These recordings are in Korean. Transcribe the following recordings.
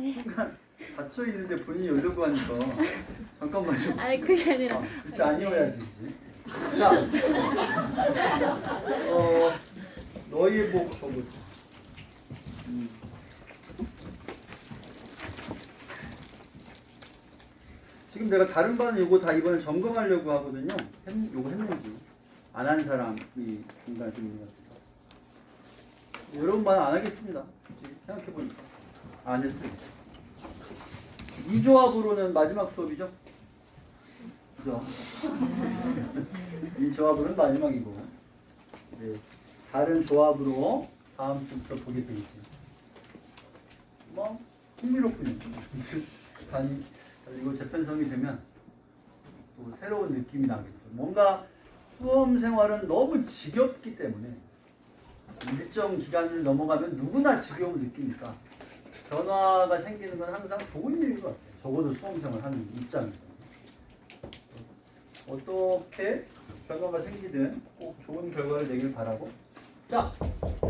순간 닫혀 있는데 본인이 열려고 하니까 잠깐만 좀. 아니 그게 아니라 그렇게 아니어야지. 자, 너희 복 저거지. 지금 내가 다른 반은 이거 다 이번에 점검하려고 하거든요. 요거 했는지 안 한 사람이 중간에 좀 있는 것 같아서 여러분 반은 안 하겠습니다. 굳이 생각해보니까 안 해도 되겠다. 이 조합으로는 마지막 수업이죠? 그죠? 이 조합으로는 마지막이고 이제 다른 조합으로 다음 주부터 보게 되겠지. 뭐 흥미롭군요. 이거 재편성이 되면 또 새로운 느낌이 나겠죠. 뭔가 수험 생활은 너무 지겹기 때문에 일정 기간을 넘어가면 누구나 지겨움을 느끼니까 변화가 생기는 건 항상 좋은 일인 것 같아요. 적어도 수험 생활 하는 입장에서. 어떻게 결과가 생기든 꼭 좋은 결과를 내길 바라고. 자,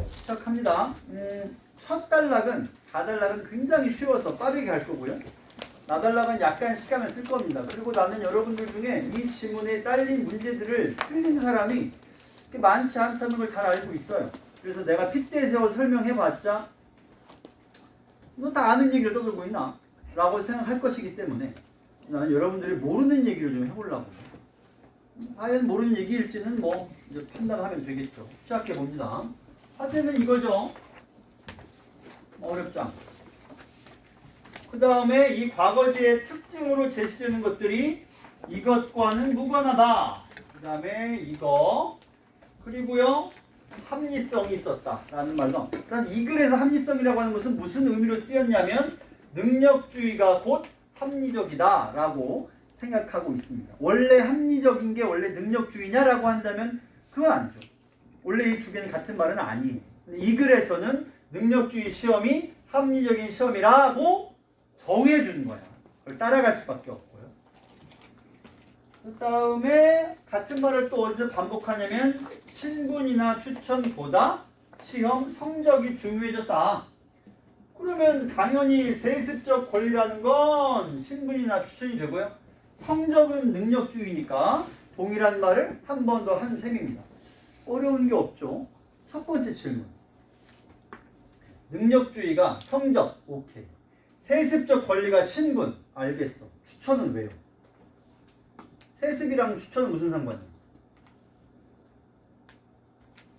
시작합니다. 첫 단락은, 다단락은 굉장히 쉬워서 빠르게 할 거고요. 나단락은 약간 시간을 쓸 겁니다. 그리고 나는 여러분들 중에 이 지문에 딸린 문제들을 틀린 사람이 많지 않다는 걸 잘 알고 있어요. 그래서 내가 핏대 세워 설명해봤자 너 다 아는 얘기를 떠들고 있나? 라고 생각할 것이기 때문에 나는 여러분들이 모르는 얘기를 좀 해보려고. 과연 모르는 얘기일지는 뭐 이제 판단하면 되겠죠. 시작해봅니다. 화제는 이거죠. 어렵지 않고. 그 다음에 이 과거지의 특징으로 제시되는 것들이 이것과는 무관하다. 그 다음에 이거. 그리고요. 합리성이 있었다라는 말로. 그래서 이 글에서 합리성이라고 하는 것은 무슨 의미로 쓰였냐면 능력주의가 곧 합리적이다라고 생각하고 있습니다. 원래 합리적인 게 원래 능력주의냐라고 한다면 그건 아니죠. 원래 이 두 개는 같은 말은 아니에요. 이 글에서는 능력주의 시험이 합리적인 시험이라고 정해주는 거야. 그걸 따라갈 수밖에 없고요. 그 다음에 같은 말을 또 어디서 반복하냐면 신분이나 추천보다 시험 성적이 중요해졌다. 그러면 당연히 세습적 권리라는 건 신분이나 추천이 되고요. 성적은 능력주의니까 동일한 말을 한 번 더 한 셈입니다. 어려운 게 없죠. 첫 번째 질문. 능력주의가 성적, 오케이. 세습적 권리가 신분, 알겠어. 추천은 왜요? 세습이랑 추천은 무슨 상관이에요?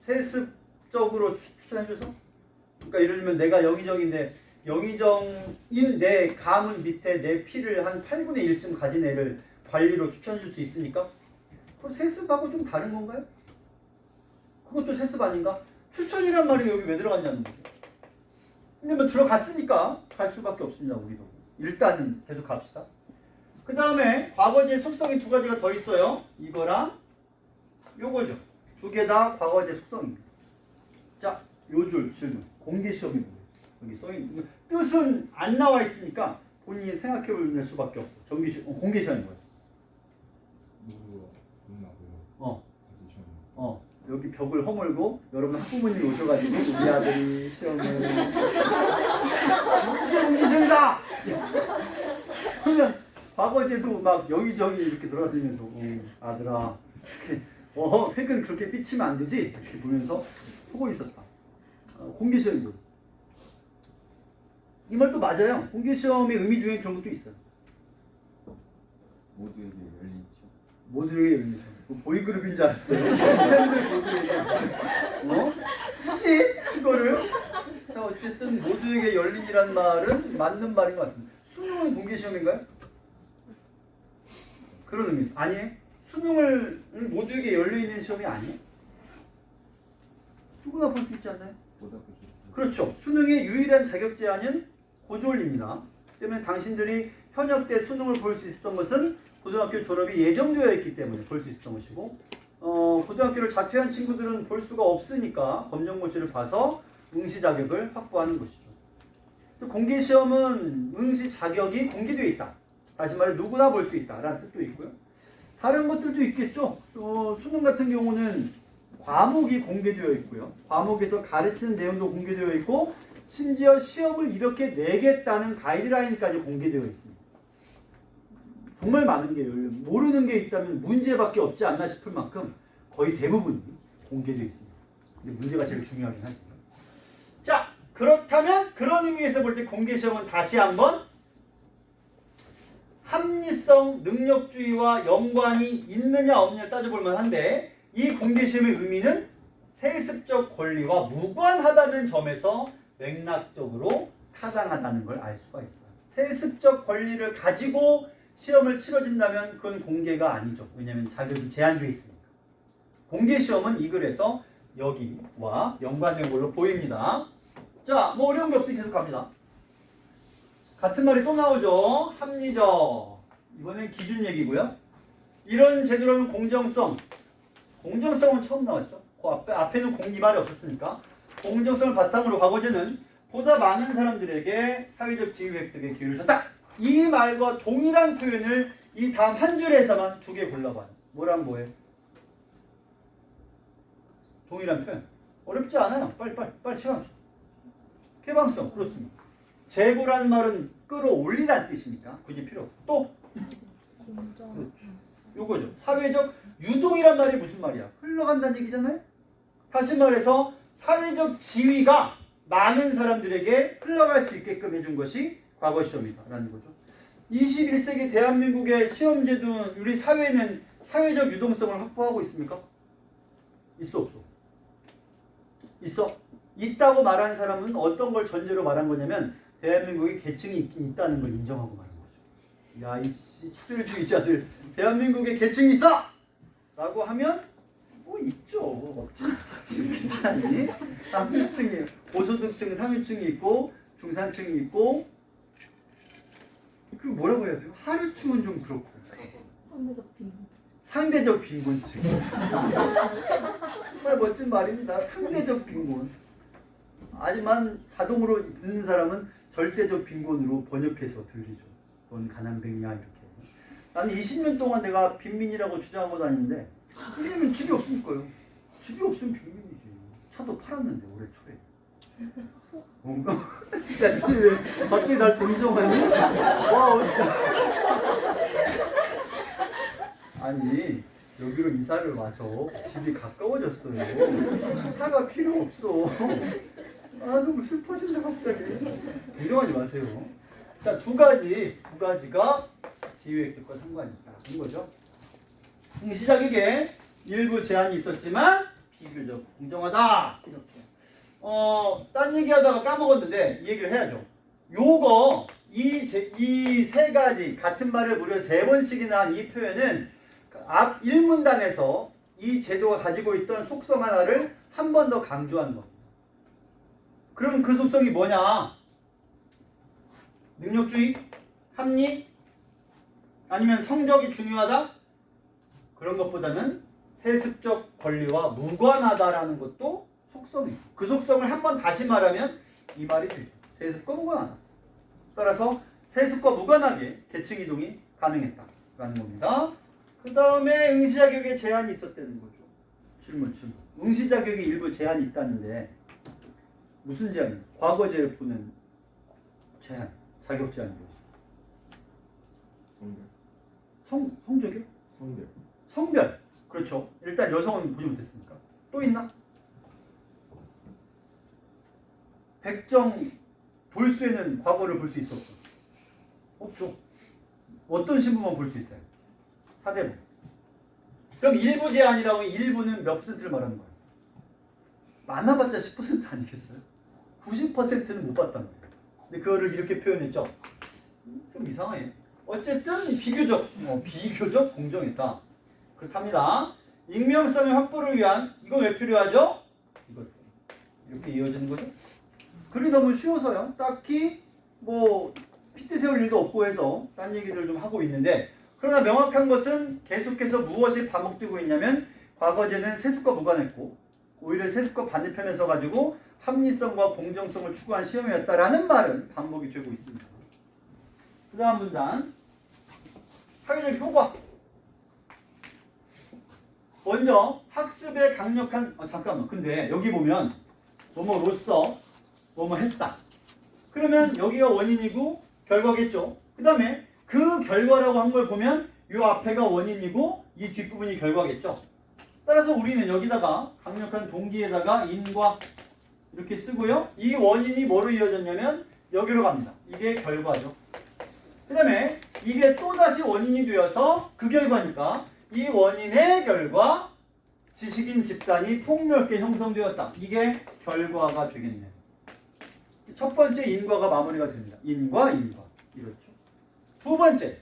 세습적으로 추천해줘서? 그러니까 예를 들면 내가 영의정인데 영의정인 내 가문 밑에 내 피를 한 8분의 1쯤 가진 애를 관리로 추천해줄 수 있으니까 그럼 세습하고 좀 다른 건가요? 그것도 세습 아닌가? 추천이란 말이 여기 왜 들어갔냐는 거죠. 근데 뭐 들어갔으니까 갈 수밖에 없습니다. 우리도. 일단은 계속 갑시다. 그 다음에 과거제 속성이 두 가지가 더 있어요. 이거랑 요거죠. 두 개 다 과거제 속성입니다. 자, 요 줄 질문. 공개시험이 뭐예요? 여기 써있는 뜻은 안 나와 있으니까 본인이 생각해볼 수밖에 없어. 공개시험이 뭐예요? 모두가 끝나고요. 여기 벽을 허물고 여러분 학부모님이 오셔가지고 우리 아들이 시험을 이제 공개시험이다! 그러면 과거제도 막 여기저기 이렇게 돌아다니면서 아들아 획은 그렇게 삐치면 안 되지? 이렇게 보면서 보고 있었다. 공개시험이죠. 이 말도 맞아요. 공개시험의 의미 중에 그런 것도 있어요. 모두에게 열린 시험. 모두에게 열린 시험. 보이그룹인 줄 알았어요. 팬들 보이그룹. 굳이 그거를. 자, 어쨌든 모두에게 열린이란 말은 맞는 말인 것 같습니다. 수능은 공개시험인가요? 그런 의미 아니에요? 수능을 모두에게 열려있는 시험이 아니에요? 누구나 볼 수 있지 않나요? 그렇죠. 수능의 유일한 자격 제한은 고졸입니다. 때문에 당신들이 현역 때 수능을 볼 수 있었던 것은 고등학교 졸업이 예정되어 있기 때문에 볼 수 있었던 것이고 고등학교를 자퇴한 친구들은 볼 수가 없으니까 검정고시를 봐서 응시 자격을 확보하는 것이죠. 공개시험은 응시 자격이 공개되어 있다. 다시 말해 누구나 볼 수 있다라는 뜻도 있고요. 다른 것들도 있겠죠. 수능 같은 경우는 과목이 공개되어 있고요. 과목에서 가르치는 내용도 공개되어 있고 심지어 시험을 이렇게 내겠다는 가이드라인까지 공개되어 있습니다. 정말 많은 게 모르는 게 있다면 문제밖에 없지 않나 싶을 만큼 거의 대부분이 공개되어 있습니다. 근데 문제가 제일 중요하긴 하죠. 자, 그렇다면 그런 의미에서 볼 때 공개시험은 다시 한번 합리성, 능력주의와 연관이 있느냐 없느냐를 따져볼 만한데 이 공개시험의 의미는 세습적 권리와 무관하다는 점에서 맥락적으로 타당하다는 걸 알 수가 있어요. 세습적 권리를 가지고 시험을 치러진다면 그건 공개가 아니죠. 왜냐하면 자격이 제한되어 있으니까. 공개시험은 이 글에서 여기와 연관된 걸로 보입니다. 자, 뭐 어려운 게 없으니 계속 갑니다. 같은 말이 또 나오죠. 합리적. 이번엔 기준 얘기고요. 이런 제도로는 공정성. 공정성은 처음 나왔죠. 그 앞에는 이 말이 없었으니까. 공정성을 바탕으로 과거제는 보다 많은 사람들에게 사회적 지위 획득의 기회를 줬다. 이 말과 동일한 표현을 이 다음 한 줄에서만 두 개 골라봐요. 뭐랑 뭐예요? 동일한 표현. 어렵지 않아요. 빨리 시간. 개방성. 그렇습니다. 재고라는 말은 끌어올리라는 뜻이니까 굳이 필요 없고. 또 그렇죠. 요거죠. 사회적 유동이란 말이 무슨 말이야? 흘러간다는 얘기잖아요. 다시 말해서 사회적 지위가 많은 사람들에게 흘러갈 수 있게끔 해준 것이 과거 시험이다라는 거죠. 21세기 대한민국의 시험 제도는 우리 사회는 사회적 유동성을 확보하고 있습니까? 있어 없어? 있어? 있다고 말하는 사람은 어떤 걸 전제로 말한 거냐면 대한민국에 계층이 있긴 있다는 걸 인정하고 말한 거죠. 야, 이씨 차별주의자들 대한민국에 계층이 있어! 라고 하면 뭐 있죠. 없지 않니? 상류층이 고소득층 상류층이 있고 중산층이 있고 그리고 뭐라고 해야 돼요? 하류층은 좀 그렇고 상대적 빈곤층. 정말 멋진 말입니다. 상대적 빈곤. 하지만 자동으로 듣는 사람은 절대적 빈곤으로 번역해서 들리죠. 넌 가난뱅이야 이렇게. 나는 20년 동안 내가 빈민이라고 주장하고 다니는데 왜냐면 집이 없으니까요. 집이 없으면 빈민이지. 차도 팔았는데 올해 초에. 뭔가 야, 왜 갑자기 날 동정하니? 와, 아니 여기로 이사를 와서 집이 가까워졌어요. 차가 필요 없어. 아, 너무 슬퍼진다 갑자기. 걱정하지 마세요. 자, 두 가지가 지위획득과 상관이 있다는 거죠. 시작에게 일부 제한이 있었지만 비교적 공정하다. 이렇게. 딴 얘기하다가 까먹었는데 이 얘기를 해야죠. 요거 이 세 가지 같은 말을 무려 3번씩이나 한 이 표현은 앞 1문단에서 이 제도가 가지고 있던 속성 하나를 한 번 더 강조한 겁니다. 그럼 그 속성이 뭐냐? 능력주의? 합리? 아니면 성적이 중요하다? 그런 것보다는 세습적 권리와 무관하다라는 것도 속성이에요. 그 속성을 한 번 다시 말하면 이 말이 되죠. 세습과 무관하다. 따라서 세습과 무관하게 계층 이동이 가능했다라는 겁니다. 그 다음에 응시 자격에 제한이 있었다는 거죠. 질문. 응시 자격에 일부 제한이 있다는데 무슨 제한이에요? 과거제에 보는 제한, 자격 제한이요. 성적이요? 성별. 그렇죠. 일단 여성은 보지 못했으니까. 또 있나? 백정 돌수에는 과거를 볼 수 있어 없어? 없죠. 어떤 신분만 볼 수 있어요? 사대부. 그럼 일부 제한이라고 하면 일부는 몇 퍼센트를 말하는 거예요? 많아봤자 10% 아니겠어요? 90%는 못 봤단 말이에요. 근데 그거를 이렇게 표현했죠. 좀 이상해. 어쨌든 비교적 공정했다. 그렇답니다. 익명성의 확보를 위한 이건 왜 필요하죠? 이것 이렇게 이어지는 거죠. 글이 너무 쉬워서요. 딱히 뭐 핏대 세울 일도 없고 해서 딴 얘기들 좀 하고 있는데 그러나 명확한 것은 계속해서 무엇이 반복되고 있냐면 과거제는 세습과 무관했고 오히려 세습과 반대편에 서가지고 합리성과 공정성을 추구한 시험이었다라는 말은 반복이 되고 있습니다. 그 다음 문단 사회적 효과. 먼저 학습에 강력한 잠깐만 근데 여기 보면 뭐뭐로서 뭐뭐 했다. 그러면 여기가 원인이고 결과겠죠. 그 다음에 그 결과라고 한 걸 보면 이 앞에가 원인이고 이 뒷부분이 결과겠죠. 따라서 우리는 여기다가 강력한 동기에다가 인과 이렇게 쓰고요. 이 원인이 뭐로 이어졌냐면 여기로 갑니다. 이게 결과죠. 그 다음에 이게 또다시 원인이 되어서 그 결과니까 이 원인의 결과 지식인 집단이 폭넓게 형성되었다. 이게 결과가 되겠네요. 첫 번째 인과가 마무리가 됩니다. 인과 이렇죠. 두 번째,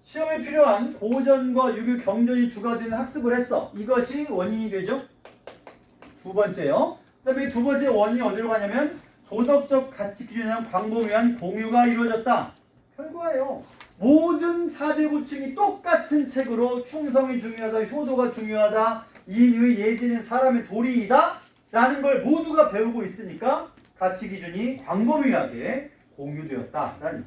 시험에 필요한 고전과 유교 경전이 주가 되는 학습을 했어. 이것이 원인이 되죠. 두 번째요. 그 다음에 두 번째 원인이 어디로 가냐면 도덕적 가치 기준이나 방법에 의한 공유가 이루어졌다. 결과예요. 모든 4대 부층이 똑같은 책으로 충성이 중요하다, 효도가 중요하다, 인의 예지는 사람의 도리이다 라는 걸 모두가 배우고 있으니까 가치 기준이 광범위하게 공유되었다라는.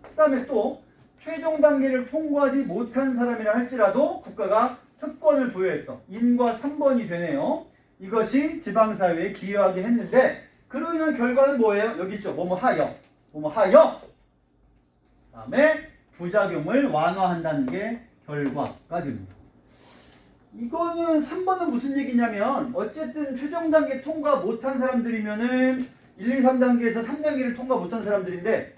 그 다음에 또 최종 단계를 통과하지 못한 사람이라 할지라도 국가가 특권을 부여했어. 인과 3번이 되네요. 이것이 지방사회에 기여하게 했는데 그로 인한 결과는 뭐예요? 여기 있죠. 뭐뭐 하여. 그 다음에 부작용을 완화한다는 게 결과가 됩니다. 이거는 3번은 무슨 얘기냐면 어쨌든 최종 단계 통과 못한 사람들이면은 1, 2, 3단계에서 3단계를 통과 못한 사람들인데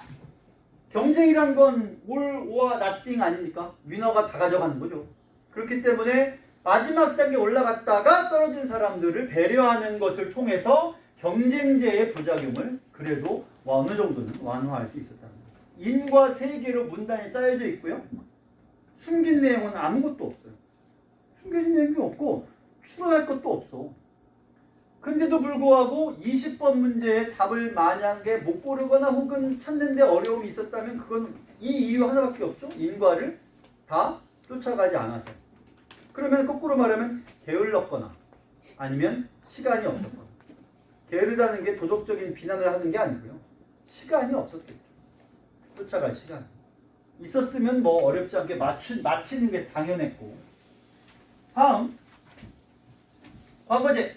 경쟁이란 건 올와 나띵 아닙니까? 위너가 다 가져가는 거죠. 그렇기 때문에 마지막 단계 올라갔다가 떨어진 사람들을 배려하는 것을 통해서 경쟁제의 부작용을 그래도 어느 정도는 완화할 수 있었다는 거죠. 인과 3개로 문단이 짜여져 있고요. 숨긴 내용은 아무것도 없어요. 숨겨진 내용이 없고 추론할 것도 없어. 근데도 불구하고 20번 문제의 답을 만약에 못 고르거나 혹은 찾는데 어려움이 있었다면 그건 이 이유 하나밖에 없죠. 인과를 다 쫓아가지 않아서. 그러면 거꾸로 말하면 게을렀거나 아니면 시간이 없었거나. 게으르다는 게 도덕적인 비난을 하는 게 아니고요. 시간이 없었겠죠. 쫓아갈 시간. 있었으면 뭐 어렵지 않게 맞히는 게 당연했고. 다음 과거제의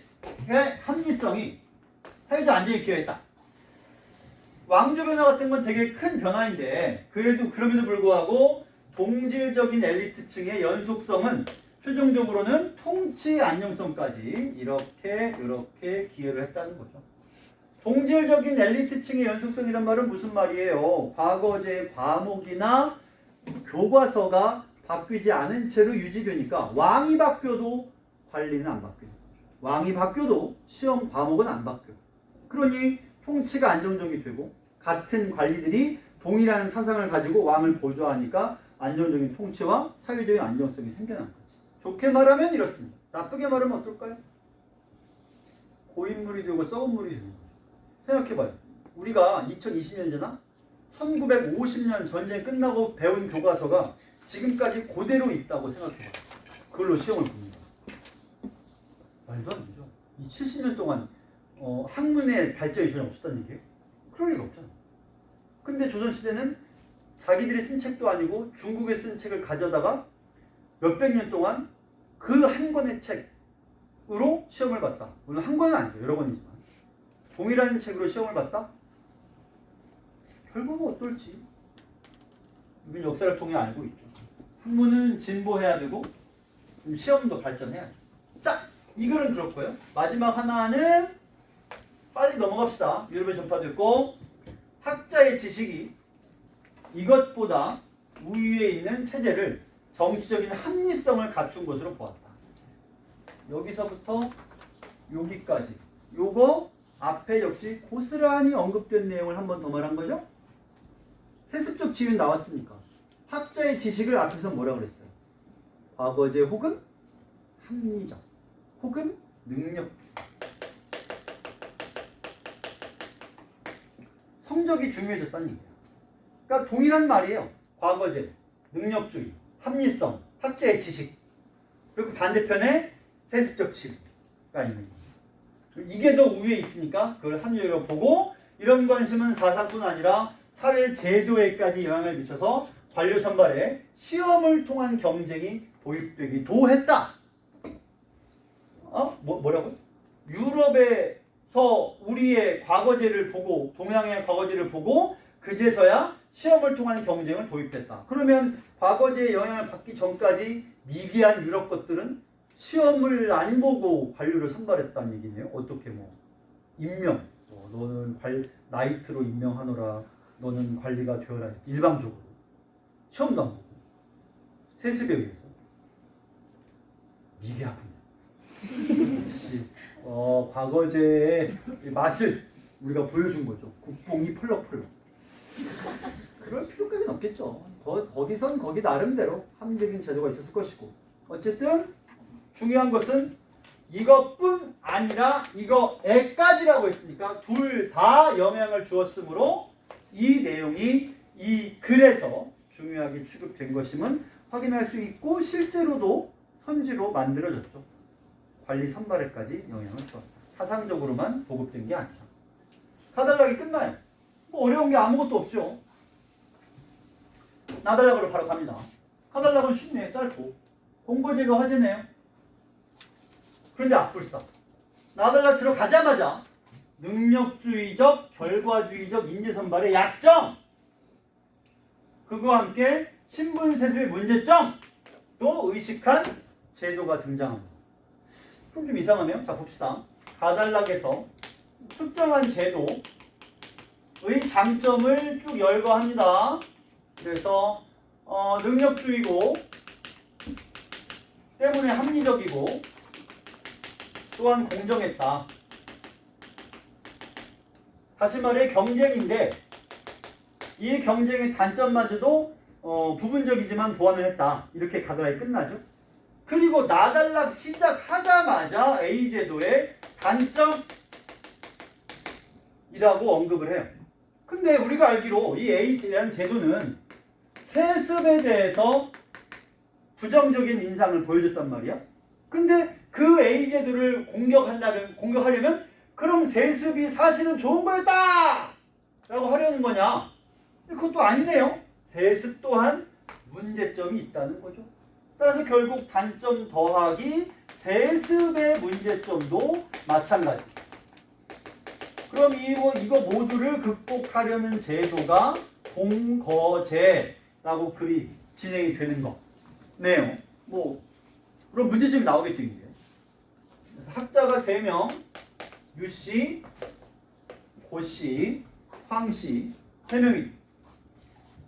합리성이 사회적 안정에 기여했다. 왕조 변화 같은 건 되게 큰 변화인데 그럼에도 불구하고 동질적인 엘리트층의 연속성은 최종적으로는 통치 안정성까지 이렇게 기여를 했다는 거죠. 동질적인 엘리트층의 연속성이란 말은 무슨 말이에요? 과거제 과목이나 교과서가 바뀌지 않은 채로 유지되니까 왕이 바뀌어도 관리는 안 바뀌는 거죠. 왕이 바뀌어도 시험 과목은 안 바뀌어. 그러니 통치가 안정적이 되고 같은 관리들이 동일한 사상을 가지고 왕을 보조하니까 안정적인 통치와 사회적인 안정성이 생겨난 거지. 좋게 말하면 이렇습니다. 나쁘게 말하면 어떨까요? 고인물이 되고 썩은 물이 되는 거죠. 생각해봐요. 우리가 2020년이잖아? 1950년 전쟁 끝나고 배운 교과서가 지금까지 그대로 있다고 생각해봐요. 그걸로 시험을 봅니다. 말도 안 되죠. 이 70년 동안 학문의 발전이 전혀 없었다는 얘기예요? 그럴 리가 없잖아. 근데 조선시대는 자기들이 쓴 책도 아니고 중국에 쓴 책을 가져다가 몇백 년 동안 그 한 권의 책으로 시험을 봤다. 물론 한 권은 아니죠. 여러 권이지만. 동일한 책으로 시험을 봤다? 결과가 어떨지 우리는 역사를 통해 알고 있죠. 학문은 진보해야 되고 시험도 발전해야죠. 자, 이 글은 그렇고요. 마지막 하나는 빨리 넘어갑시다. 유럽에 전파됐고 학자의 지식이 이것보다 우위에 있는 체제를 정치적인 합리성을 갖춘 것으로 보았다. 여기서부터 여기까지 요거 앞에 역시 고스란히 언급된 내용을 한 번 더 말한 거죠. 세습적 지위는 나왔으니까 학자의 지식을 앞에서 뭐라 그랬어요? 과거제 혹은 합리적 혹은 능력. 성적이 중요해졌다는 얘기예요. 그러니까 동일한 말이에요. 과거제, 능력주의, 합리성, 학자의 지식. 그리고 반대편에 세습적 지위가 있는 거예요. 이게 더 우위에 있으니까 그걸 합리적으로 보고 이런 관심은 사상뿐 아니라 사회 제도에까지 영향을 미쳐서 관료 선발에 시험을 통한 경쟁이 도입되기도 했다. 뭐라고요? 유럽의 우리의 과거제를 보고 동양의 과거제를 보고 그제서야 시험을 통한 경쟁을 도입했다. 그러면 과거제의 영향을 받기 전까지 미개한 유럽 것들은 시험을 안 보고 관료를 선발했다는 얘기네요. 어떻게 뭐 임명, 너는 나이트로 임명하노라, 너는 관리가 되어라, 일방적으로 시험도 안 보고 세습에 의해서 미개하군요. 과거제의 맛을 우리가 보여준 거죠. 국뽕이 펄럭펄럭. 그럴 필요까지는 없겠죠. 거기선 거기 나름대로 합리적인 제도가 있었을 것이고, 어쨌든 중요한 것은 이것뿐 아니라 이거에까지라고 했으니까 둘 다 영향을 주었으므로 이 내용이 이 글에서 중요하게 취급된 것임은 확인할 수 있고, 실제로도 현지로 만들어졌죠. 관리 선발에까지 영향을 줬다. 사상적으로만 보급된 게 아니라. 카달락이 끝나요. 뭐 어려운 게 아무것도 없죠. 나달락으로 바로 갑니다. 카달락은 쉽네요. 짧고. 본거제가 화제네요. 그런데 앞불사. 나달락 들어가자마자 능력주의적, 결과주의적 인재선발의 약점, 그거와 함께 신분세습의 문제점도 의식한 제도가 등장합니다. 그럼 좀 이상하네요. 자, 봅시다. 가달락에서 특정한 제도의 장점을 쭉 열거합니다. 그래서 능력주의고 때문에 합리적이고 또한 공정했다. 다시 말해 경쟁인데 이 경쟁의 단점마저도 부분적이지만 보완을 했다. 이렇게 가달락이 끝나죠. 그리고 나달락 시작하자마자 A제도의 단점이라고 언급을 해요. 근데 우리가 알기로 이 A라는 제도는 세습에 대해서 부정적인 인상을 보여줬단 말이야. 근데 그 A제도를 공격하려면 그럼 세습이 사실은 좋은 거였다! 라고 하려는 거냐? 그것도 아니네요. 세습 또한 문제점이 있다는 거죠. 따라서 결국 단점 더하기 세습의 문제점도 마찬가지. 그럼 이거 모두를 극복하려는 제도가 본거제라고 글이 진행이 되는 거네요. 그럼 문제점이 나오겠죠, 이제. 학자가 3명, 유씨, 고씨, 황씨 3명이.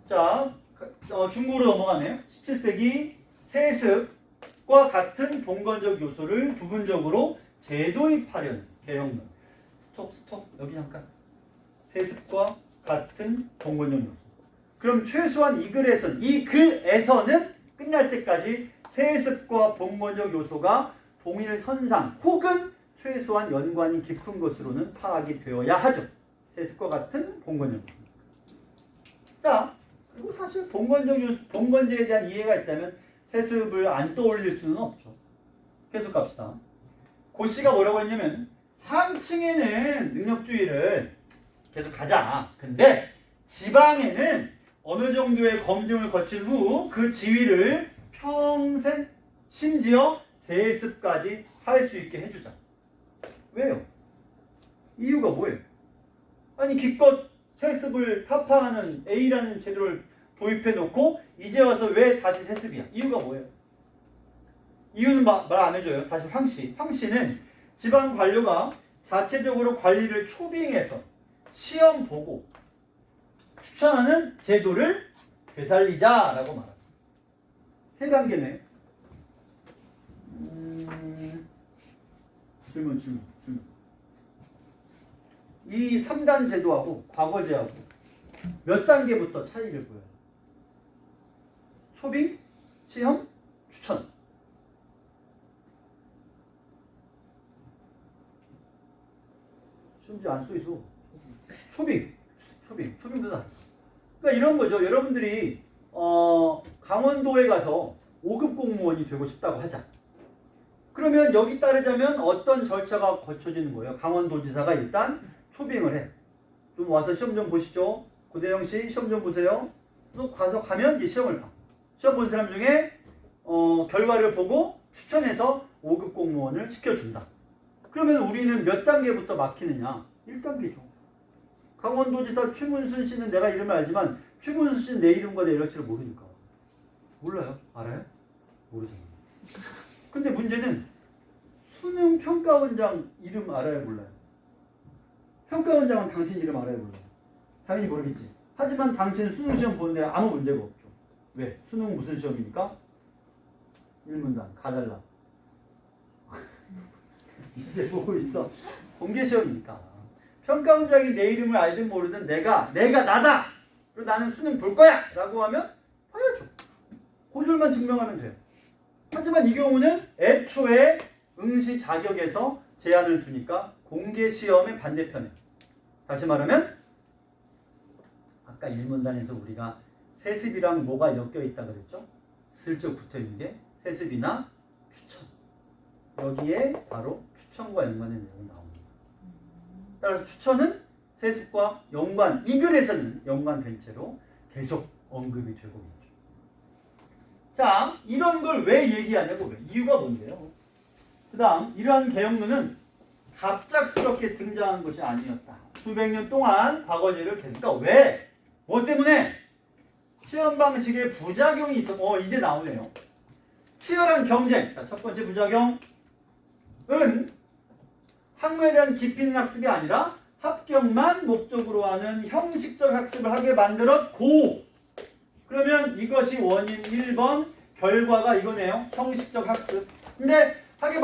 자, 중국으로 넘어가네요. 17세기 세습과 같은 봉건적 요소를 부분적으로 재도입하려는 개혁론. 스톱. 여기 잠깐. 세습과 같은 봉건적 요소. 그럼 최소한 이 글에서는 끝날 때까지 세습과 봉건적 요소가 동일 선상 혹은 최소한 연관이 깊은 것으로는 파악이 되어야 하죠. 세습과 같은 봉건적 요소. 자, 그리고 사실 봉건제에 대한 이해가 있다면 세습을 안 떠올릴 수는 없죠. 계속 갑시다. 고씨가 뭐라고 했냐면 상층에는 능력주의를 계속 가자. 근데 지방에는 어느 정도의 검증을 거친 후 그 지위를 평생 심지어 세습까지 할 수 있게 해주자. 왜요? 이유가 뭐예요? 아니 기껏 세습을 타파하는 A라는 제도를 도입해놓고 이제 와서 왜 다시 세습이야? 이유가 뭐예요? 이유는 말 안 해줘요. 다시 황씨. 황씨는 지방 관료가 자체적으로 관리를 초빙해서 시험 보고 추천하는 제도를 되살리자라고 말합니다. 3단계네. 질문. 이 3단 제도하고 과거제하고 몇 단계부터 차이를 보여요? 초빙, 시험, 추천. 심지어 안 써있어. 초빙도 다. 그러니까 이런 거죠. 여러분들이 강원도에 가서 5급 공무원이 되고 싶다고 하자. 그러면 여기 따르자면 어떤 절차가 거쳐지는 거예요? 강원도지사가 일단 초빙을 해. 좀 와서 시험 좀 보시죠. 고대영 씨 시험 좀 보세요. 그래서 가면 이제 시험을 봐. 시험 본 사람 중에 결과를 보고 추천해서 5급 공무원을 시켜준다. 그러면 우리는 몇 단계부터 막히느냐? 1단계죠. 강원도지사 최문순 씨는 내가 이름을 알지만 최문순 씨는 내 이름과 내 연락처를 모르니까. 몰라요? 알아요? 모르잖아요. 근데 문제는 수능 평가원장 이름 알아요? 몰라요? 평가원장은 당신 이름 알아요? 몰라요? 당연히 모르겠지. 하지만 당신 수능 시험 보는데 아무 문제가 없죠. 왜? 수능 무슨 시험입니까? 1문단 가달라. 이제 보고 있어. 공개 시험이니까. 평가원장이 내 이름을 알든 모르든 내가 나다. 그리고 나는 수능 볼 거야. 라고 하면 해야죠. 고졸만 증명하면 돼요. 하지만 이 경우는 애초에 응시 자격에서 제한을 두니까 공개 시험의 반대편에. 다시 말하면 아까 1문단에서 우리가 세습이랑 뭐가 엮여 있다 그랬죠? 슬쩍 붙어 있는 게 세습이나 추천. 여기에 바로 추천과 연관된 내용이 나옵니다. 따라서 추천은 세습과 연관, 이 글에서는 연관된 채로 계속 언급이 되고 있죠. 자, 이런 걸 왜 얘기하냐고. 이유가 뭔데요? 그 다음, 이러한 개혁론은 갑작스럽게 등장한 것이 아니었다. 수백 년 동안 박원희를 그러니까 왜? 뭐 때문에? 시험 방식에 부작용이 있어. 이제 나오네요. 치열한 경쟁. 자, 첫 번째 부작용은 학문에 대한 깊이 있는 학습이 아니라 합격만 목적으로 하는 형식적 학습을 하게 만들었고, 그러면 이것이 원인 1번, 결과가 이거네요. 형식적 학습. 근데 하게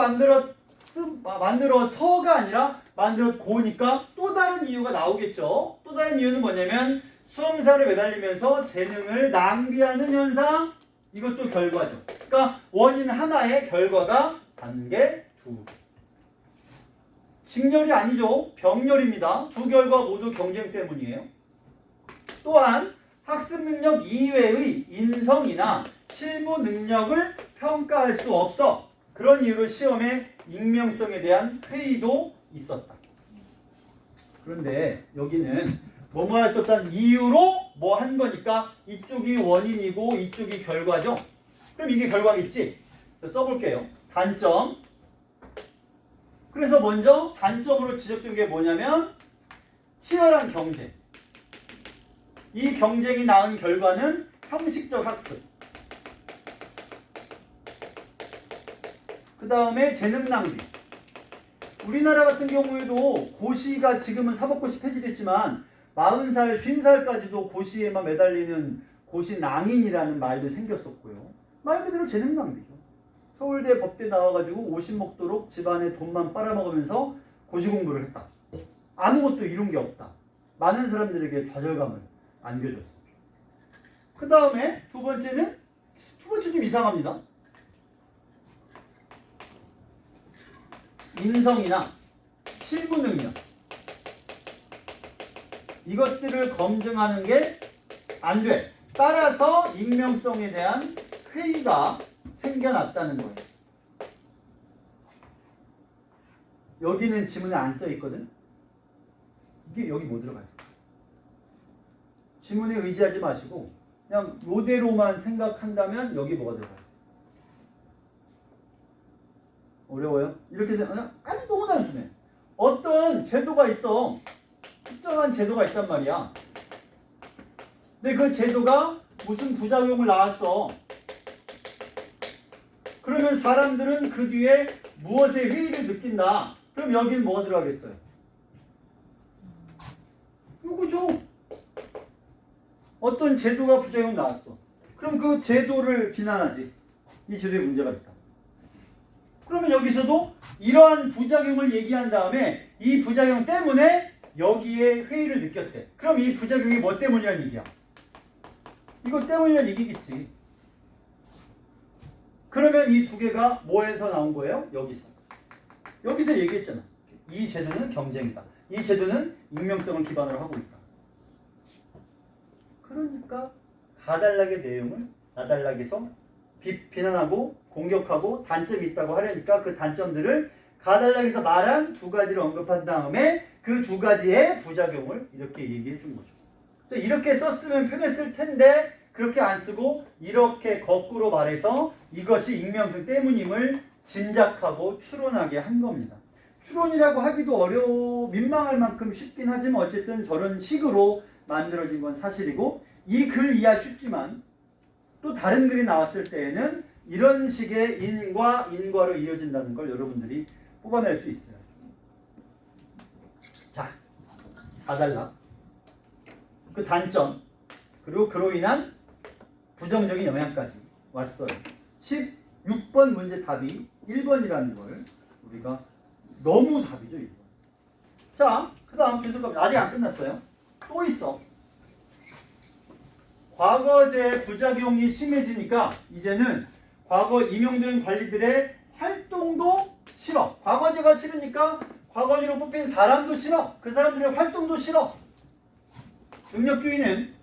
만들어서가 아니라 만들었고니까 또 다른 이유가 나오겠죠. 또 다른 이유는 뭐냐면 수험사를 매달리면서 재능을 낭비하는 현상. 이것도 결과죠. 그러니까 원인 하나의 결과가 단계 2. 직렬이 아니죠. 병렬입니다. 두 결과 모두 경쟁 때문이에요. 또한 학습 능력 이외의 인성이나 실무 능력을 평가할 수 없어. 그런 이유로 시험의 익명성에 대한 회의도 있었다. 그런데 여기는 뭐뭐 할 수 없다는 이유로 뭐 한 거니까 이쪽이 원인이고 이쪽이 결과죠. 그럼 이게 결과겠지? 써볼게요. 단점. 그래서 먼저 단점으로 지적된 게 뭐냐면 치열한 경쟁. 이 경쟁이 낳은 결과는 형식적 학습. 그 다음에 재능 낭비. 우리나라 같은 경우에도 고시가 지금은 사법고시 폐지됐지만 40살, 50살까지도 고시에만 매달리는 고시 낭인이라는 말도 생겼었고요. 말 그대로 재능 낭비죠. 서울대 법대 나와가지고 50 먹도록 집안에 돈만 빨아먹으면서 고시 공부를 했다. 아무것도 이룬 게 없다. 많은 사람들에게 좌절감을 안겨줬었죠. 그 다음에 두 번째 좀 이상합니다. 인성이나 실무 능력. 이것들을 검증하는 게 안 돼. 따라서 익명성에 대한 회의가 생겨났다는 거예요. 여기는 지문에 안 써 있거든. 이게 여기 뭐 들어가요? 지문에 의지하지 마시고 그냥 요대로만 생각한다면 여기 뭐가 들어가요? 어려워요? 이렇게 생각하면 아주 너무 단순해. 어떤 제도가 있어. 특정한 제도가 있단 말이야. 근데 그 제도가 무슨 부작용을 낳았어. 그러면 사람들은 그 뒤에 무엇의 회의를 느낀다. 그럼 여기는 뭐가 들어가겠어요? 이거죠. 어떤 제도가 부작용 나왔어. 그럼 그 제도를 비난하지. 이 제도에 문제가 있다. 그러면 여기서도 이러한 부작용을 얘기한 다음에 이 부작용 때문에 여기에 회의를 느꼈대. 그럼 이 부작용이 뭐 때문이란 얘기야? 이거 때문이란 얘기겠지. 그러면 이 두 개가 뭐에서 나온 거예요? 여기서 얘기했잖아. 이 제도는 경쟁이다. 이 제도는 익명성을 기반으로 하고 있다. 그러니까 가달락의 내용을 나달락에서 비난하고 공격하고 단점이 있다고 하려니까 그 단점들을 가달락에서 말한 두 가지를 언급한 다음에 그 두 가지의 부작용을 이렇게 얘기해 준 거죠. 이렇게 썼으면 편했을 텐데 그렇게 안 쓰고 이렇게 거꾸로 말해서 이것이 익명성 때문임을 짐작하고 추론하게 한 겁니다. 추론이라고 하기도 민망할 만큼 쉽긴 하지만 어쨌든 저런 식으로 만들어진 건 사실이고 이 글 이하 쉽지만 또 다른 글이 나왔을 때에는 이런 식의 인과로 이어진다는 걸 여러분들이 뽑아낼 수 있어요. 자, 다 달라. 그 단점 그리고 그로 인한 부정적인 영향까지 왔어요. 16번 문제 답이 1번이라는 걸 우리가 너무 답이죠. 1번. 자, 그 다음 계속 갑니다. 아직 안 끝났어요. 또 있어. 과거제 부작용이 심해지니까 이제는 과거 임용된 관리들의 활동도 싫어. 과거제가 싫으니까 과거제로 뽑힌 사람도 싫어. 그 사람들의 활동도 싫어. 능력주의는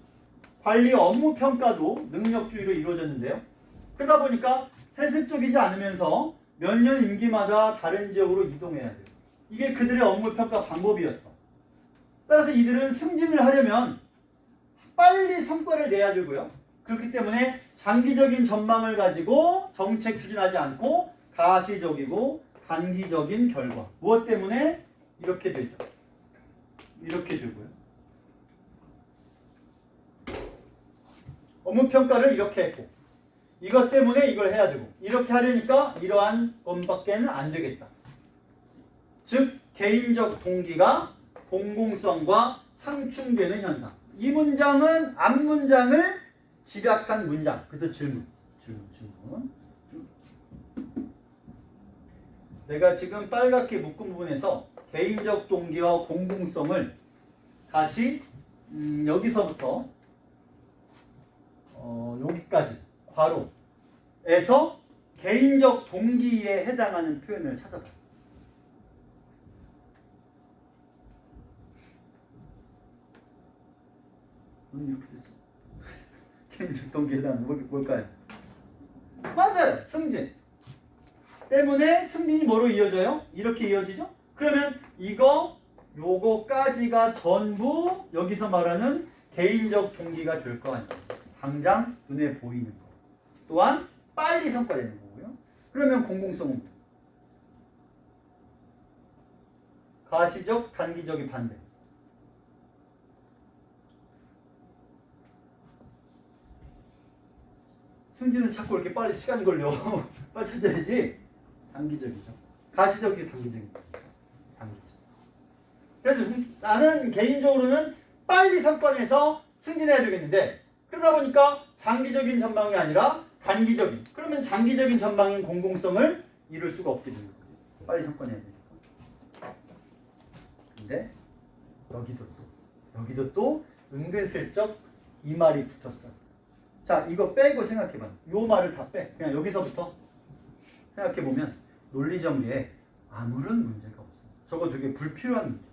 관리 업무 평가도 능력주의로 이루어졌는데요. 그러다 보니까 세습적이지 않으면서 몇 년 임기마다 다른 지역으로 이동해야 돼요. 이게 그들의 업무 평가 방법이었어. 따라서 이들은 승진을 하려면 빨리 성과를 내야 되고요. 그렇기 때문에 장기적인 전망을 가지고 정책 추진하지 않고 가시적이고 단기적인 결과. 무엇 때문에? 이렇게 되죠. 이렇게 되고요. 업무 평가를 이렇게 했고 이것 때문에 이걸 해야 되고 이렇게 하려니까 이러한 것밖에는 안 되겠다. 즉 개인적 동기가 공공성과 상충되는 현상. 이 문장은 앞문장을 집약한 문장. 그래서 질문. 내가 지금 빨갛게 묶은 부분에서 개인적 동기와 공공성을 다시 여기서부터 여기까지 괄호에서 개인적 동기에 해당하는 표현을 찾아봐요. 이렇게 됐어. 개인적 동기에 해당하는 뭘까요? 맞아요. 승진. 때문에 승진이 뭐로 이어져요? 이렇게 이어지죠? 그러면 요거까지가 전부 여기서 말하는 개인적 동기가 될 거 아니에요. 당장 눈에 보이는 거. 또한 빨리 성과 내는 거고요. 그러면 공공성은 뭐예요? 가시적, 단기적이 반대. 승진은 자꾸 이렇게 빨리 시간 걸려. 빨리 찾아야지. 장기적이죠. 가시적이 단기적이죠. 장기적. 그래서 나는 개인적으로는 빨리 성과 내서 승진해야 되겠는데 그러다 보니까 장기적인 전망이 아니라 단기적인. 그러면 장기적인 전망인 공공성을 이룰 수가 없게 되는 거예요. 빨리 성과 내야 되니까. 근데 여기도 또 은근슬쩍 이 말이 붙었어요. 자, 이거 빼고 생각해봐. 요 말을 다 빼. 그냥 여기서부터 생각해보면 논리전개에 아무런 문제가 없어요. 저거 되게 불필요한 문제.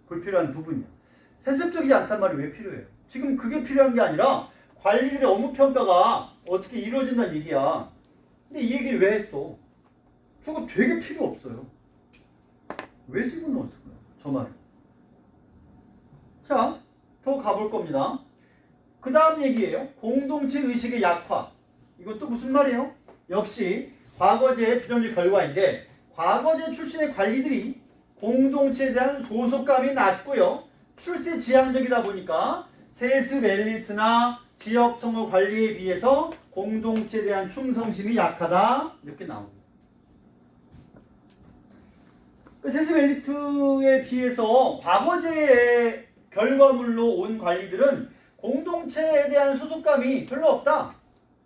불필요한 부분이야. 세습적이지 않단 말이 왜 필요해요? 지금 그게 필요한 게 아니라 관리들의 업무 평가가 어떻게 이루어진다는 얘기야. 근데 이 얘기를 왜 했어? 저거 되게 필요 없어요. 왜 집어넣었을까요? 저 말을. 자, 더 가볼 겁니다. 그 다음 얘기예요. 공동체 의식의 약화. 이건 또 무슨 말이에요? 역시 과거제의 부정적 결과인데 과거제 출신의 관리들이 공동체에 대한 소속감이 낮고요. 출세 지향적이다 보니까 세습 엘리트나 지역 정보 관리에 비해서 공동체에 대한 충성심이 약하다. 이렇게 나옵니다. 세습 엘리트에 비해서 과거제의 결과물로 온 관리들은 공동체에 대한 소속감이 별로 없다.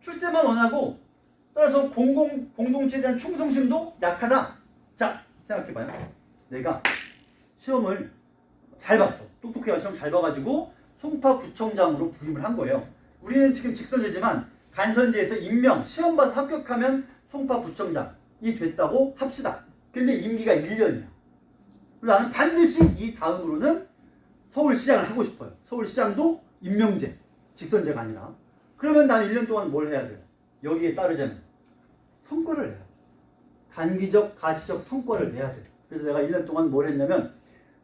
출세만 원하고 따라서 공동체에 대한 충성심도 약하다. 자, 생각해봐요. 내가 시험을 잘 봤어. 똑똑해요. 시험 잘 봐가지고 송파구청장으로 부임을 한 거예요. 우리는 지금 직선제지만 간선제에서 임명, 시험 봐서 합격하면 송파구청장이 됐다고 합시다. 근데 임기가 1년이야. 그래서 나는 반드시 이 다음으로는 서울시장을 하고 싶어요. 서울시장도 임명제, 직선제가 아니라. 그러면 나는 1년 동안 뭘 해야 돼요? 여기에 따르자면 성과를 내야 돼. 단기적, 가시적 성과를 내야 돼. 그래서 내가 1년 동안 뭘 했냐면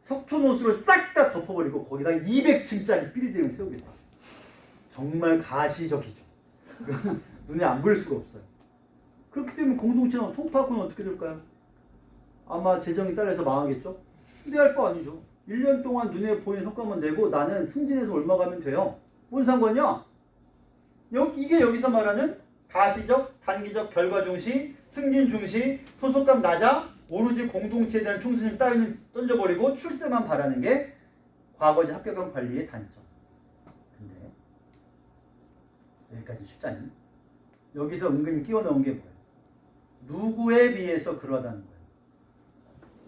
석촌호수를 싹 다 덮어버리고 거기다 200층짜리 빌딩을 세우겠다. 정말 가시적이죠. 눈에 안 보일 수가 없어요. 그렇기 때문에 공동체는 송파구는 어떻게 될까요? 아마 재정이 딸려서 망하겠죠? 기대할 거 아니죠. 1년 동안 눈에 보이는 성과만 내고 나는 승진해서 얼마 가면 돼요. 뭔 상관이야? 이게 여기서 말하는 가시적, 단기적 결과 중시, 승진 중시, 소속감 낮아, 오로지 공동체에 대한 충성심 따위는 던져버리고 출세만 바라는 게 과거제 합격한 관리의 단점. 근데 여기까지 쉽잖니? 여기서 은근히 끼워 넣은 게 뭐예요? 누구에 비해서 그러하다는 거예요.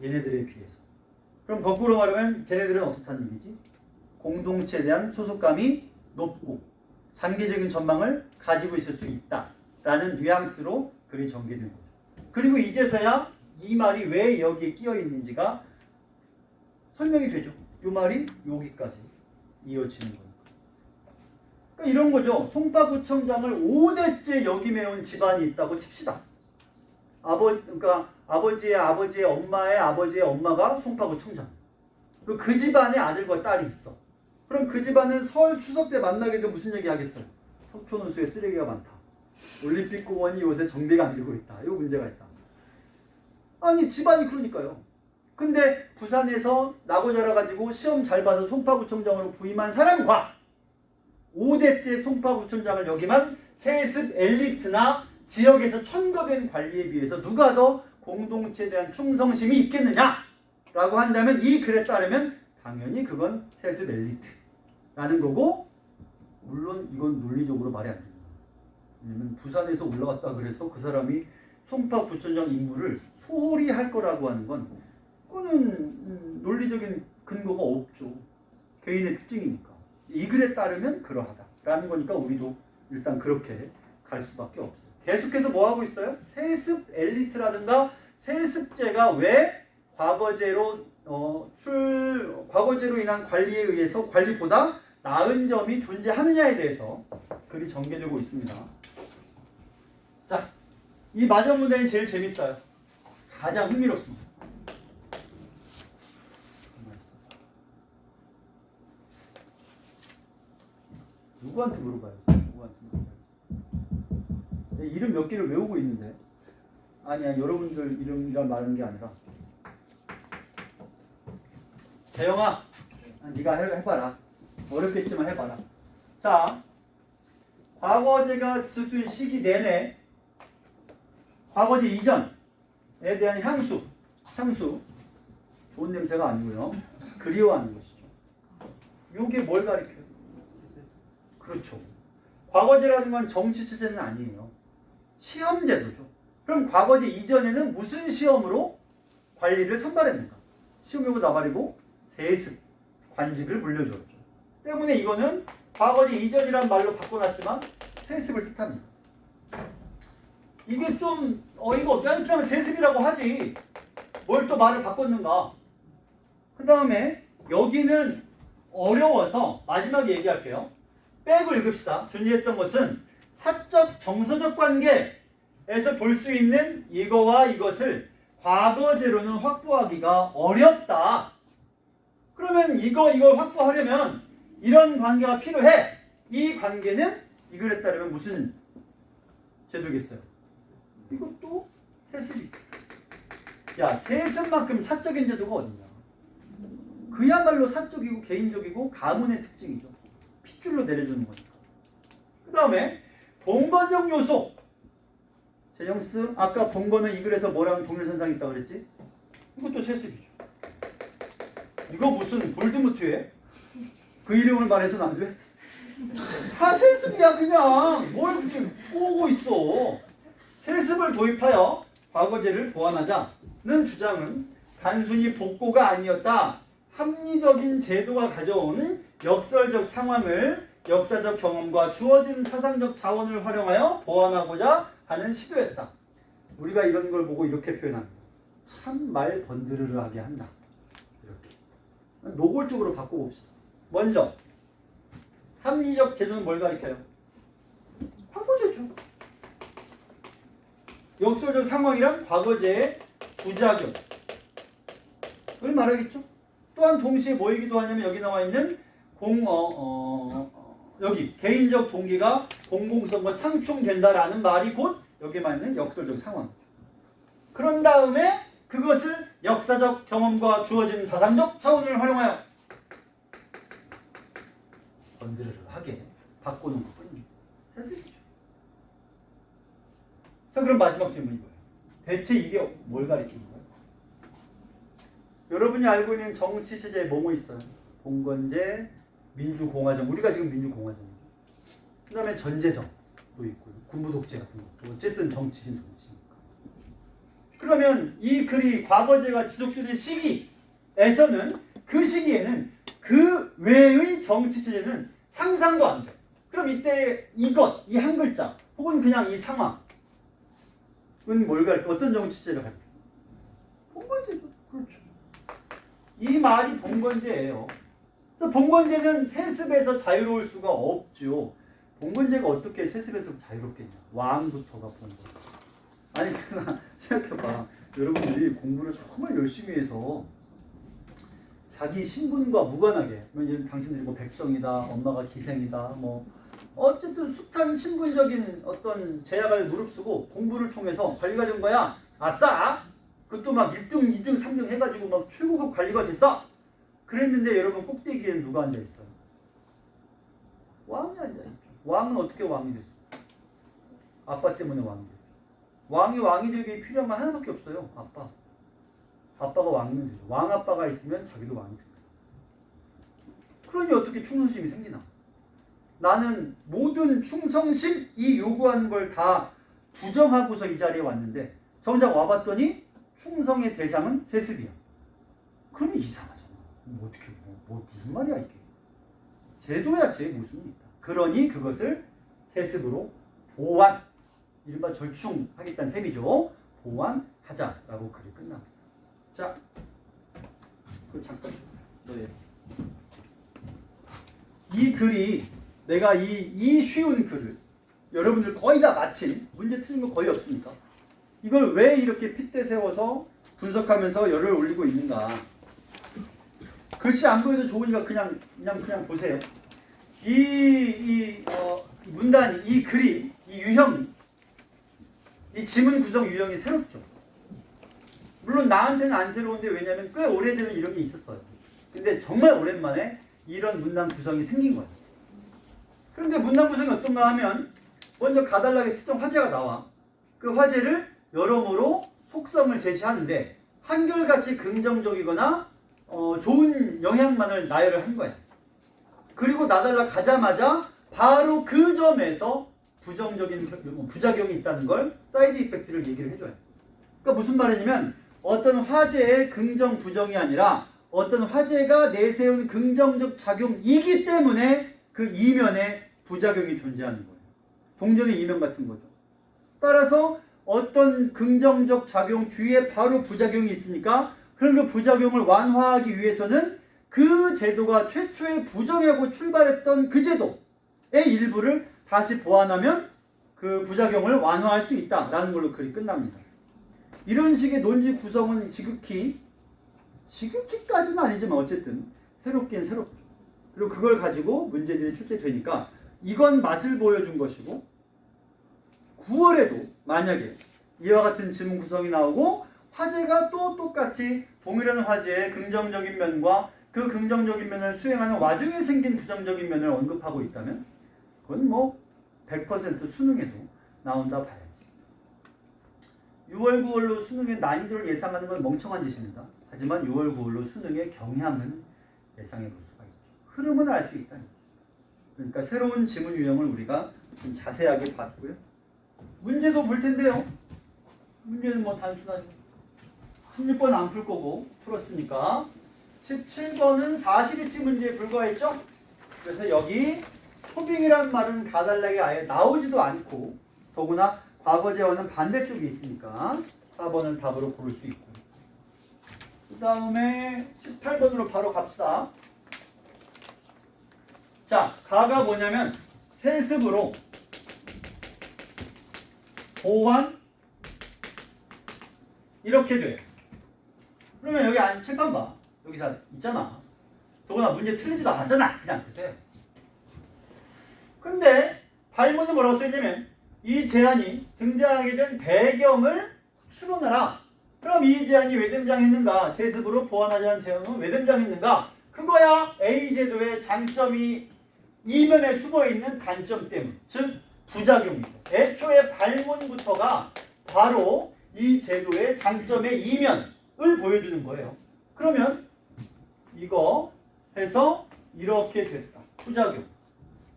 얘네들에 비해서. 그럼 거꾸로 말하면 쟤네들은 어떻다는 얘기지? 공동체에 대한 소속감이 높고 장기적인 전망을 가지고 있을 수 있다라는 뉘앙스로 글이 전개된 거죠. 그리고 이제서야 이 말이 왜 여기에 끼어 있는지가 설명이 되죠. 이 말이 여기까지 이어지는 거니까. 그러니까 이런 거죠. 송파구청장을 5대째 역임해온 집안이 있다고 칩시다. 그러니까 아버지의 엄마의 아버지의 엄마가 송파구청장. 그리고 그 집안에 아들과 딸이 있어. 그럼 그 집안은 설 추석 때 만나게 되면 무슨 얘기 하겠어요? 석촌호수에 쓰레기가 많다. 올림픽 공원이 요새 정비가 안 되고 있다. 이거 문제가 있다. 아니 집안이 그러니까요. 근데 부산에서 나고 자라가지고 시험 잘 봐서 송파구청장으로 부임한 사람과 5대째 송파구청장을 역임한 세습 엘리트나 지역에서 천거된 관리에 비해서 누가 더 공동체에 대한 충성심이 있겠느냐라고 한다면 이 글에 따르면 당연히 그건 세습 엘리트라는 거고, 물론 이건 논리적으로 말이 안 됩니다. 왜냐면 부산에서 올라갔다 그래서 그 사람이 송파구청장 임무를 소홀히 할 거라고 하는 건 그거는 논리적인 근거가 없죠. 개인의 특징이니까. 이 글에 따르면 그러하다라는 거니까 우리도 일단 그렇게 갈 수밖에 없어요. 계속해서 뭐 하고 있어요? 세습 엘리트라든가 세습제가 왜 과거제로 인한 관리에 의해서 관리보다 나은 점이 존재하느냐에 대해서 글이 전개되고 있습니다. 자, 이 마지막 문장이 제일 재밌어요. 가장 흥미롭습니다. 누구한테 물어봐요? 누구한테 물어봐요? 내 이름 몇 개를 외우고 있는데. 아니야, 여러분들 이름이란 말하는 게 아니라. 재영아, 네가 해봐라. 어렵겠지만 해봐라. 자, 과거제가 있었던 시기 내내 과거제 이전에 대한 향수, 좋은 냄새가 아니고요. 그리워하는 것이죠. 이게 뭘 가리켜요? 그렇죠. 과거제라는 건 정치체제는 아니에요. 시험제도죠. 그럼 과거제 이전에는 무슨 시험으로 관리를 선발했는가? 시험용어 나발이고 세습, 관직을 물려주었죠. 때문에 이거는 과거제 이전이란 말로 바꿔놨지만 세습을 뜻합니다. 이게 좀 어이가 없지 않으면 세습이라고 하지. 뭘 또 말을 바꿨는가? 그 다음에 여기는 어려워서 마지막에 얘기할게요. 빼고 읽읍시다. 존재했던 것은 사적, 정서적 관계에서 볼 수 있는 이거와 이것을 과거제로는 확보하기가 어렵다. 그러면 이걸 확보하려면 이런 관계가 필요해. 이 관계는 이 글에 따르면 무슨 제도겠어요? 이것도 세습이. 야, 세습만큼 사적인 제도가 어딨냐? 그야말로 사적이고 개인적이고 가문의 특징이죠. 핏줄로 내려주는 거니까. 그 다음에 봉건적 요소. 제영스, 아까 봉건은 이 글에서 뭐랑 동일선상이 있다고 그랬지? 이것도 세습이죠. 이거 무슨 볼드모트에? 그 이름을 말해서는 안 돼? 다 세습이야 그냥. 뭘 그렇게 꼬고 있어. 세습을 도입하여 과거제를 보완하자는 주장은 단순히 복고가 아니었다. 합리적인 제도가 가져오는 역설적 상황을 역사적 경험과 주어진 사상적 자원을 활용하여 보완하고자 하는 시도였다. 우리가 이런 걸 보고 이렇게 표현합니다. 참 말 번드르르하게 한다. 이렇게 노골적으로 바꿔봅시다. 먼저 합리적 제도는 뭘 가리켜요? 과거제죠. 역설적 상황이란 과거제의 부작용을 말하겠죠. 또한 동시에 뭐이기도 하냐면 여기 나와 있는 여기 개인적 동기가 공공성과 상충된다라는 말이 곧 여기에 맞는 역설적 상황. 그런 다음에 그것을 역사적 경험과 주어진 사상적 차원을 활용하여 번들을 하게 바꾸는 것뿐입니다. 세습이죠. 자, 그럼 마지막 질문이 뭐예요? 대체 이게 뭘 가리키는 거예요? 여러분이 알고 있는 정치 체제에 뭐뭐 있어요? 봉건제, 민주공화정. 우리가 지금 민주공화정이죠. 그 다음에 전제정도 있고요. 군부독재 같은 것도. 어쨌든 정치인 정치니까. 그러면 이 글이 과거제가 지속되는 시기에서는 그 시기에는 그 외의 정치 체제는 상상도 안 돼. 그럼 이때 이것, 이 한 글자 혹은 그냥 이 상황은 뭘 가리켜? 어떤 정치 체제를 가리켜? 봉건제죠. 그렇죠. 이 말이 봉건제예요. 봉건제는 세습에서 자유로울 수가 없죠. 봉건제가 어떻게 세습에서 자유롭겠냐? 왕부터가 봉건. 아니 그러나 생각해봐. 여러분들이 공부를 정말 열심히 해서 자기 신분과 무관하게, 당신들이 뭐 백정이다, 엄마가 기생이다, 뭐 어쨌든 숱한 신분적인 어떤 제약을 무릅쓰고 공부를 통해서 관리가 된 거야. 아싸! 그것도 막 1등, 2등, 3등 해가지고 막 최고급 관리가 됐어. 그랬는데 여러분 꼭대기에는 누가 앉아있어요? 왕이 앉아있죠. 왕은 어떻게 왕이 됐어? 아빠 때문에 왕이 됐죠. 왕이 되기 필요한 건 하나밖에 없어요. 아빠. 아빠가 왕이면 되죠. 왕아빠가 있으면 자기도 왕이 돼요. 그러니 어떻게 충성심이 생기나? 나는 모든 충성심이 요구하는 걸 다 부정하고서 이 자리에 왔는데 정작 와봤더니 충성의 대상은 세습이야. 그러면 이상하잖아. 어떻게 무슨 말이야 이게? 제도야 제 모순이 있다. 그러니 그것을 세습으로 보완, 이른바 절충하겠다는 셈이죠. 보완하자라고 글이 끝납니다. 자, 그 잠깐 너예. 이 글이 내가 이 쉬운 글을 여러분들 거의 다 마친, 문제 틀린 거 거의 없으니까 이걸 왜 이렇게 핏대 세워서 분석하면서 열을 올리고 있는가? 글씨 안 보여도 좋으니까 그냥 보세요. 문단이, 이 글이, 이 유형이, 이 지문 구성 유형이 새롭죠. 물론 나한테는 안 새로운데 왜냐면 꽤 오래전에 이런 게 있었어요. 근데 정말 오랜만에 이런 문단 구성이 생긴 거예요. 그런데 문단 구성이 어떤가 하면 먼저 가달락의 특정 화제가 나와. 그 화제를 여러모로 속성을 제시하는데 한결같이 긍정적이거나 좋은 영향만을 나열을 한 거야. 그리고 나달라 가자마자 바로 그 점에서 부작용이 있다는 걸 사이드 이펙트를 얘기를 해줘요. 그러니까 무슨 말이냐면 어떤 화제의 긍정 부정이 아니라 어떤 화제가 내세운 긍정적 작용이기 때문에 그 이면에 부작용이 존재하는 거예요. 동전의 이면 같은 거죠. 따라서 어떤 긍정적 작용 뒤에 바로 부작용이 있으니까 그런 그 부작용을 완화하기 위해서는 그 제도가 최초에 부정하고 출발했던 그 제도의 일부를 다시 보완하면 그 부작용을 완화할 수 있다라는 걸로 글이 끝납니다. 이런 식의 논지 구성은 지극히까지는 아니지만 어쨌든 새롭긴 새롭죠. 그리고 그걸 가지고 문제들이 출제되니까 이건 맛을 보여준 것이고 9월에도 만약에 이와 같은 지문 구성이 나오고 화제가 또 똑같이 동일한 화제의 긍정적인 면과 그 긍정적인 면을 수행하는 와중에 생긴 부정적인 면을 언급하고 있다면 그건 뭐 100% 수능에도 나온다 봐야지. 6월, 9월로 수능의 난이도를 예상하는 건 멍청한 짓입니다. 하지만 6월, 9월로 수능의 경향은 예상해 볼 수가 있죠. 흐름은 알 수 있다. 그러니까 새로운 지문 유형을 우리가 좀 자세하게 봤고요. 문제도 볼 텐데요. 문제는 뭐 단순하죠. 16번 안 풀 거고 풀었으니까 17번은 40일치 문제에 불과했죠. 그래서 여기 초빙이란 말은 가달락에 아예 나오지도 않고 더구나 과거제와는 반대쪽이 있으니까 4번을 답으로 고를 수 있고 그 다음에 18번으로 바로 갑시다. 자, 가가 뭐냐면 세습으로 보완 이렇게 돼. 그러면 여기 책만 봐. 여기 다 있잖아. 더구나 문제 틀리지도 않았잖아. 그냥 보세요. 근데 발문은 뭐라고 써있냐면 이 제안이 등장하게 된 배경을 추론하라 그럼 이 제한이 왜 등장했는가? 세습으로 보완하지 않은 제한은 왜 등장했는가? 그거야 A제도의 장점이 이면에 숨어있는 단점 때문, 즉 부작용이죠. 애초에 발문부터가 바로 이 제도의 장점의 이면을 보여주는 거예요. 그러면 이거 해서 이렇게 됐다. 부작용.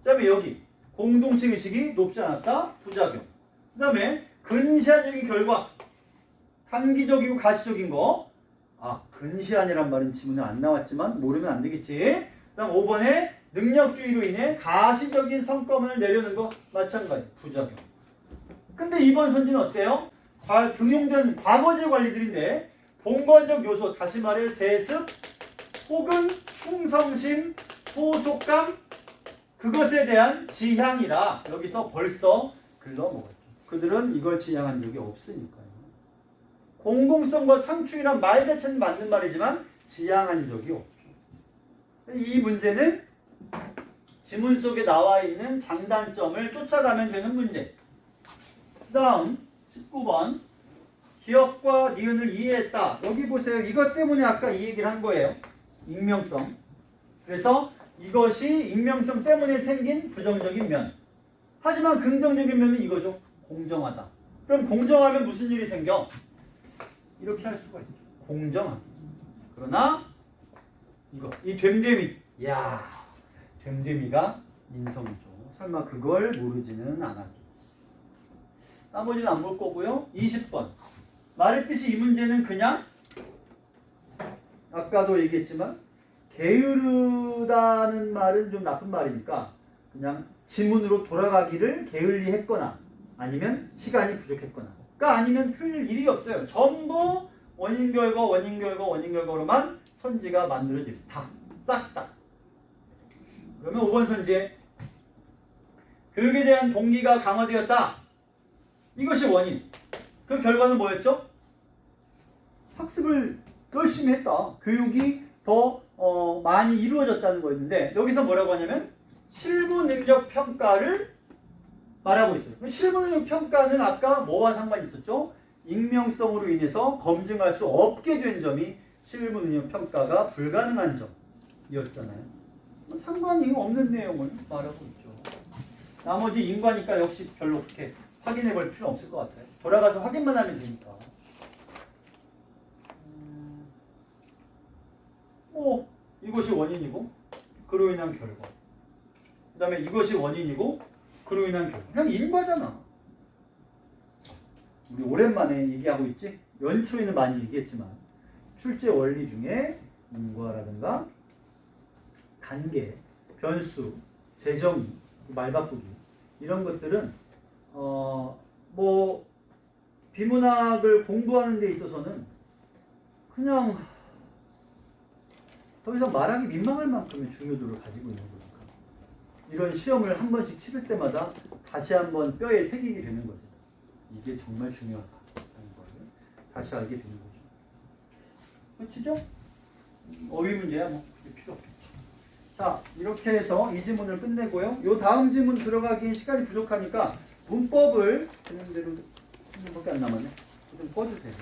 그 다음에 여기 공동체 의식이 높지 않았다. 부작용. 그 다음에 근시안적인 결과, 단기적이고 가시적인 거. 근시안이란 말은 지문에 안 나왔지만 모르면 안 되겠지. 그 다음 5번에 능력주의로 인해 가시적인 성과만을 내려는 거 마찬가지. 부작용. 근데 이번 선지는 어때요? 등용된 과거제 관리들인데 본관적 요소, 다시 말해 세습 혹은 충성심, 소속감, 그것에 대한 지향이라 여기서 벌써 글러먹었죠. 그들은 이걸 지향한 적이 없으니까요. 공공성과 상충이란 말 자체는 맞는 말이지만 지향한 적이 없죠. 이 문제는 지문 속에 나와 있는 장단점을 쫓아가면 되는 문제. 그 다음 19번 기억과 니은을 이해했다. 여기 보세요. 이것 때문에 아까 이 얘기를 한 거예요. 익명성. 그래서 이것이 익명성 때문에 생긴 부정적인 면. 하지만 긍정적인 면은 이거죠. 공정하다. 그럼 공정하면 무슨 일이 생겨? 이렇게 할 수가 있죠. 공정하다. 그러나 이 됨됨이. 야, 됨됨이가 인성이죠. 설마 그걸 모르지는 않았겠지. 나머지는 안 볼 거고요. 20번. 말했듯이 이 문제는 그냥 아까도 얘기했지만 게으르다는 말은 좀 나쁜 말이니까 그냥 지문으로 돌아가기를 게을리했거나 아니면 시간이 부족했거나 아니면 틀릴 일이 없어요. 전부 원인 결과 원인 결과 원인 결과로만 선지가 만들어져 있어요. 다. 싹 다. 그러면 5번 선지에 교육에 대한 동기가 강화되었다. 이것이 원인. 그 결과는 뭐였죠? 학습을 열심히 했다. 교육이 더 많이 이루어졌다는 거였는데 여기서 뭐라고 하냐면 실무 능력 평가를 말하고 있어요. 실무 능력 평가는 아까 뭐와 상관이 있었죠? 익명성으로 인해서 검증할 수 없게 된 점이 실무 능력 평가가 불가능한 점이었잖아요. 상관이 없는 내용을 말하고 있죠. 나머지 인과니까 역시 별로 그렇게 확인해 볼 필요 없을 것 같아요. 돌아가서 확인만 하면 되니까. 이것이 원인이고 그로 인한 결과. 그 다음에 이것이 원인이고 그로 인한 결과. 그냥 인과잖아. 우리 오랜만에 얘기하고 있지? 연초에는 많이 얘기했지만 출제 원리 중에 인과라든가 단계, 변수, 재정의, 말바꾸기 이런 것들은 비문학을 공부하는 데 있어서는 그냥 더 이상 말하기 민망할 만큼의 중요도를 가지고 있는 거니까 이런 시험을 한 번씩 치를 때마다 다시 한번 뼈에 새기게 되는 거죠. 이게 정말 중요하다는 걸 다시 알게 되는 거죠. 그렇죠? 어휘 문제야 뭐 필요 없겠죠. 자, 이렇게 해서 이 지문을 끝내고요. 요 다음 지문 들어가기 시간이 부족하니까 문법을 되는 대로 1분밖에 안 남았네. 좀 꺼주세요.